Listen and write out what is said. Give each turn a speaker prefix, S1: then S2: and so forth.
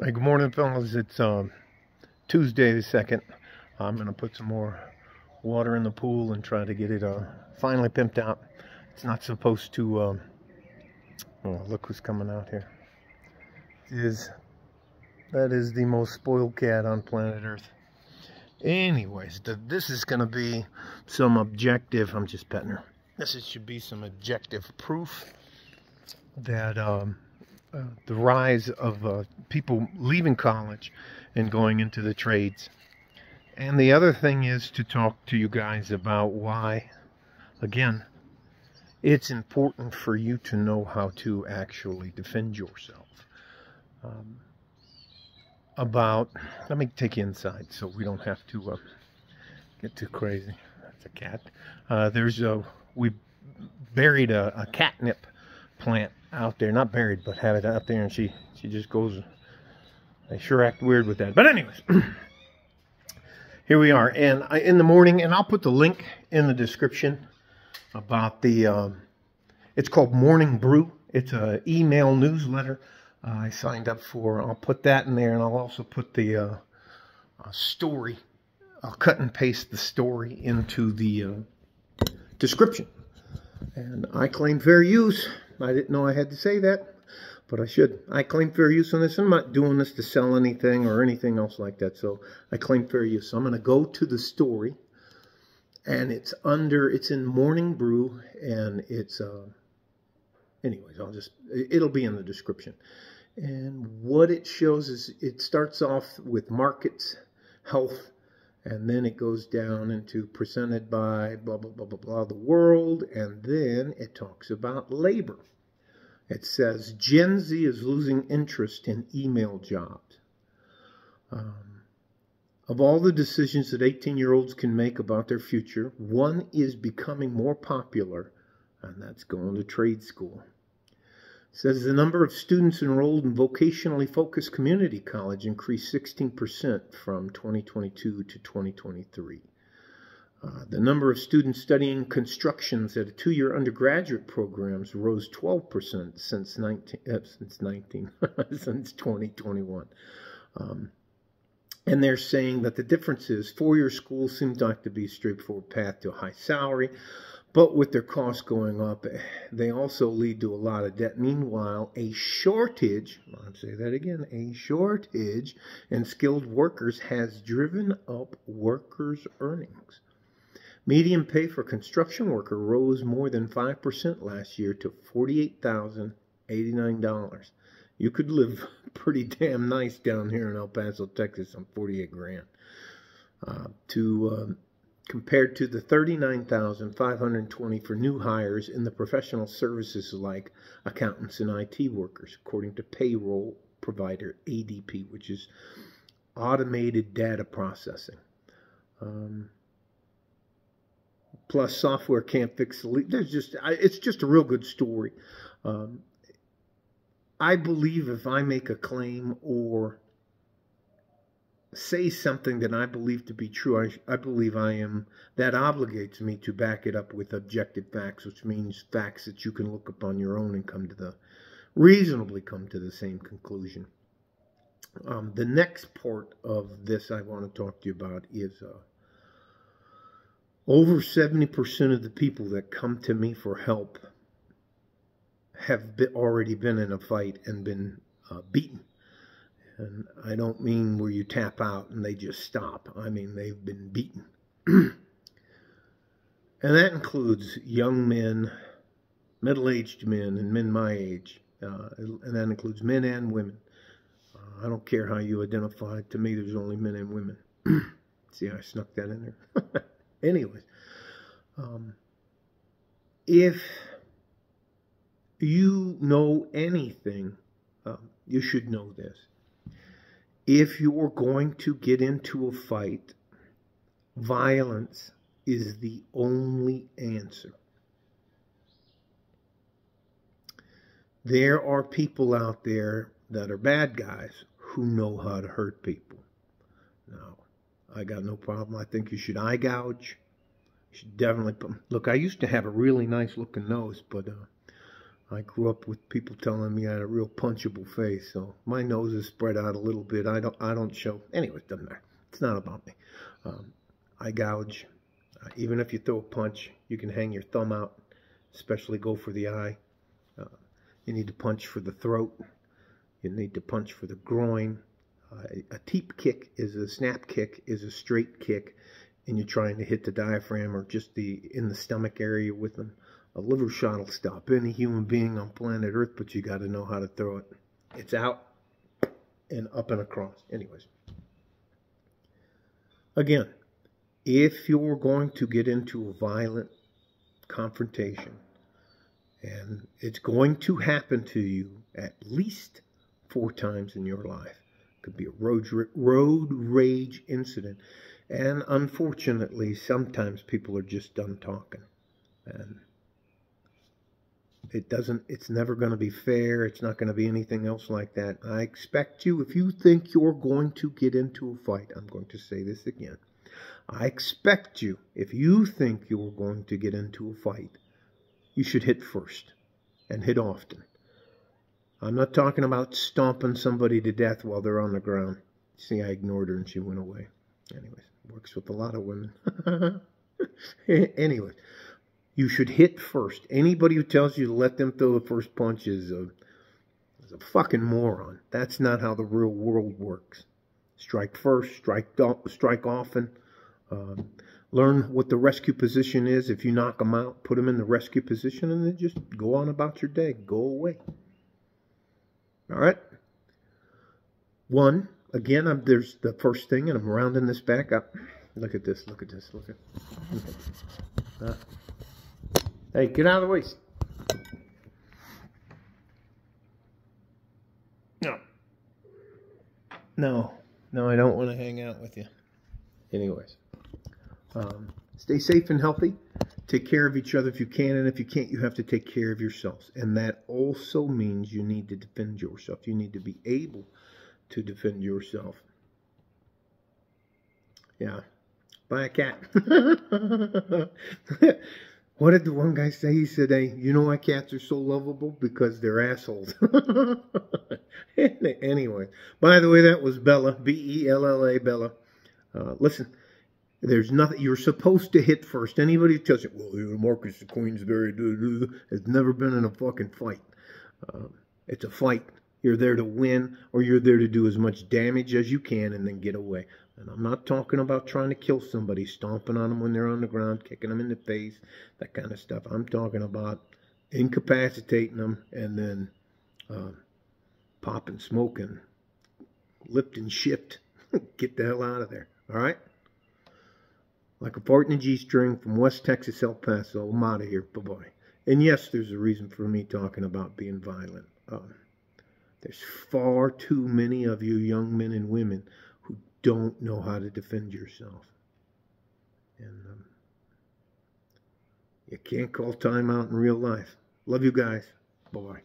S1: Hey, good morning, fellas. It's Tuesday the 2nd. I'm going to put some more water in the pool and try to get it finally pimped out. It's not supposed to... oh, look who's coming out here. That is the most spoiled cat on planet Earth. Anyways, this is going to be some objective... I'm just petting her. Should be some objective proof that... the rise of people leaving college and going into the trades. And the other thing is to talk to you guys about why, again, it's important for you to know how to actually defend yourself. Let me take you inside so we don't have to get too crazy. That's a cat. We buried a catnip plant out there, not buried, but have it out there, and she just goes. They sure act weird with that. But anyways, here we are, and in the morning, and I'll put the link in the description about the. It's called Morning Brew. It's an email newsletter I signed up for. I'll put that in there, and I'll also put the story. I'll cut and paste the story into the description. And I claim fair use. I didn't know I had to say that, but I should. I claim fair use on this. I'm not doing this to sell anything or anything else like that, so I claim fair use. So I'm going to go to the story, and it's in Morning Brew, and it's, anyways, it'll be in the description. And what it shows is it starts off with markets, health, and then it goes down into presented by blah, blah, blah, blah, blah, the world. And then it talks about labor. It says Gen Z is losing interest in email jobs. Of all the decisions that 18-year-olds can make about their future, one is becoming more popular, and that's going to trade school. It says the number of students enrolled in vocationally focused community college increased 16% from 2022 to 2023. The number of students studying constructions at two-year undergraduate programs rose 12% since 2021. And they're saying that the difference is four-year schools seem like to be a straightforward path to a high salary, but with their costs going up, they also lead to a lot of debt. Meanwhile, a shortage, I'll say that again, a shortage in skilled workers has driven up workers' earnings. Median pay for a construction worker rose more than 5% last year to $48,089. You could live pretty damn nice down here in El Paso, Texas on 48 grand. Compared to the $39,520 for new hires in the professional services like accountants and IT workers, according to payroll provider ADP, which is automated data processing. Plus, software can't fix the leak. It's just a real good story. I believe if I make a claim or say something that I believe to be true, I believe that obligates me to back it up with objective facts, which means facts that you can look up on your own and reasonably come to the same conclusion. The next part of this I want to talk to you about is over 70% of the people that come to me for help have already been in a fight and been beaten. And I don't mean where you tap out and they just stop. I mean they've been beaten. And that includes young men, middle-aged men, and men my age. And that includes men and women. I don't care how you identify. To me, there's only men and women. See how I snuck that in there? Anyways, if you know anything, you should know this. If you're going to get into a fight, violence is the only answer. There are people out there that are bad guys who know how to hurt people. Now, I got no problem. I think you should eye gouge. You should definitely look, I used to have a really nice looking nose, but I grew up with people telling me I had a real punchable face, so my nose is spread out a little bit. I don't show. Anyway, it doesn't matter. It's not about me. I gouge. Even if you throw a punch, you can hang your thumb out, especially go for the eye. You need to punch for the throat. You need to punch for the groin. A teep kick is a snap kick, is a straight kick, and you're trying to hit the diaphragm or just in the stomach area with them. A liver shot will stop any human being on planet Earth, but you got to know how to throw it. It's out and up and across. Anyways. Again, if you're going to get into a violent confrontation, and it's going to happen to you at least 4 times in your life. It could be a road rage incident. And unfortunately, sometimes people are just done talking. And it's never going to be fair. It's not going to be anything else like that. I expect you, if you think you're going to get into a fight, I'm going to say this again. I expect you, if you think you're going to get into a fight, you should hit first and hit often. I'm not talking about stomping somebody to death while they're on the ground. See, I ignored her and she went away. Anyways, works with a lot of women. Anyway, you should hit first. Anybody who tells you to let them throw the first punch is a fucking moron. That's not how the real world works. Strike first, strike often. Learn what the rescue position is. If you knock them out, put them in the rescue position and then just go on about your day. Go away. All right? Again, there's the first thing, and I'm rounding this back up. Look at this, look at this, look at hey, get out of the way. No, I don't want to hang out with you. Anyways. Stay safe and healthy. Take care of each other if you can, and if you can't, you have to take care of yourselves. And that also means you need to defend yourself. You need to be able to defend yourself. Yeah. Buy a cat. What did the one guy say? He said, hey, you know why cats are so lovable? Because they're assholes. Anyway. By the way, that was Bella. B-E-L-L-A, Bella. Listen. There's nothing. You're supposed to hit first. Anybody who tells you, well, Marcus the Queensberry has never been in a fucking fight. It's a fight. You're there to win, or you're there to do as much damage as you can and then get away. And I'm not talking about trying to kill somebody, stomping on them when they're on the ground, kicking them in the face, that kind of stuff. I'm talking about incapacitating them and then popping, smoking, lifting, shift. Get the hell out of there. All right? Like a fart in a G-string from West Texas, El Paso. I'm out of here. Bye-bye. And yes, there's a reason for me talking about being violent. There's far too many of you young men and women who don't know how to defend yourself. And you can't call time out in real life. Love you guys. Bye-bye.